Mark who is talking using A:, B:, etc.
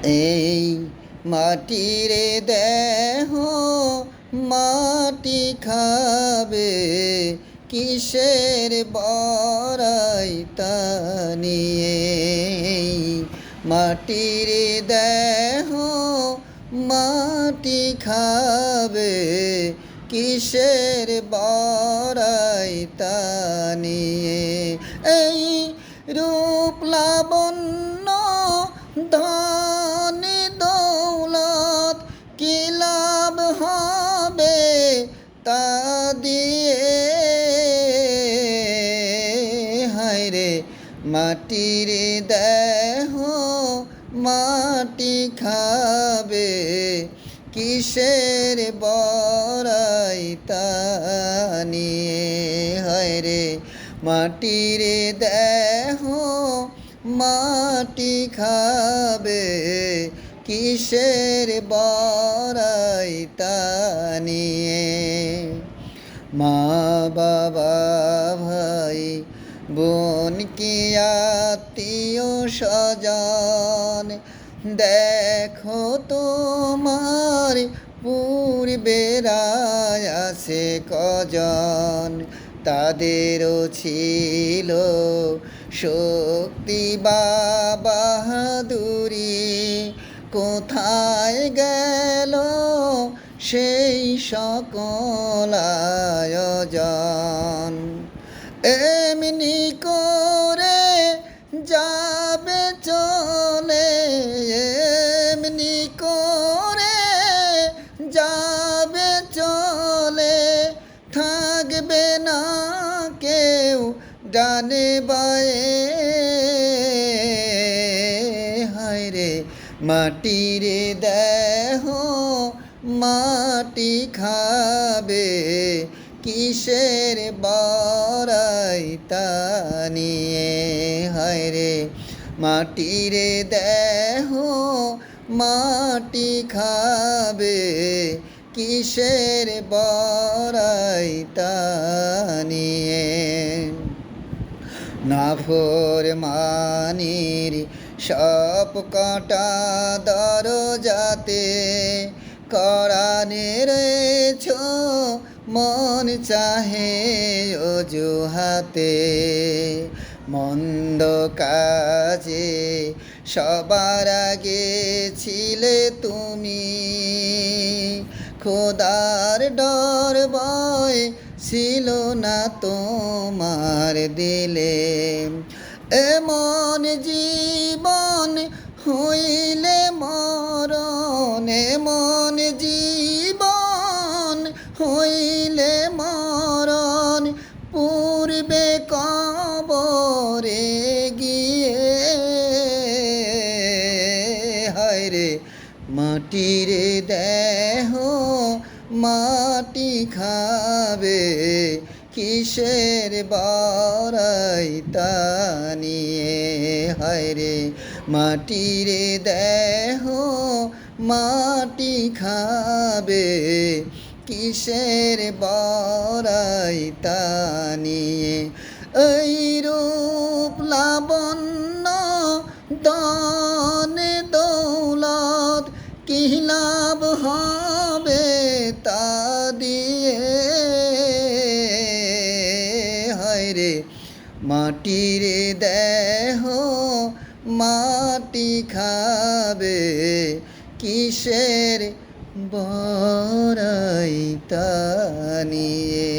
A: এই মাটির দেহ মাটি খাবে, কিসের বড়াই তা নিয়ে। মাটির দেহ মাটি খাবে, কিসের বড়াই তা নিয়ে। এই রূপ লাবণ্য ধন দৌলত কি লাভ হবে তা দিয়ে। হায়রে মাটির দেহ মাটি খাবে, কিসের বড়াই তা নিয়ে। হায়রে মাটির দেহ মাটি খাবে, কিসের বড়াই তা নিয়ে। মা বাবা ভাই বোন কি আত্মীয় স্বজন, দেখো তোমার পূর্বেরা আছে কজন। তাদেরও ছিল শক্তি বা বাহাদুরি, কোথায় গেল সেই সকল আয়োজন। এমনি করে যাবে চলে, এমনি করে যাবে চলে, থাকবে না কেউ ডানে বায়ে। হায়রে মাটির দেহ মাটি খাবে, কিসের বড়াই তা নিয়ে। হায়রে মাটির দেহ মাটি খাবে, কিসের বড়াই তা নিয়ে। নাফরমানির সব কটা দরজাতে কোরআনের ছো মন চাহে অজুহাতে। মন্দ কাজে সবার আগে ছিলে তুমি, খোদার ডর ভয় ছিল না তোমার দিলে। এমন জীবন হইলে মরণ, এমন জীবন হইলে মরণ, পূর্বে কবরে গিয়ে। হায়রে মাটির দেহ মাটি খাবে, কিসের বড়াই তা নিয়ে। হায়রে মাটির দেহ মাটি খাবে, কিসের বড়াই তা নিয়ে। এই রূপ লাবণ্য ধন দৌলত কি লাভ হবে তা দিয়ে। হায়রে মাটির দেহ মাটি খাবে, কিসের বড়াই তা নিয়ে।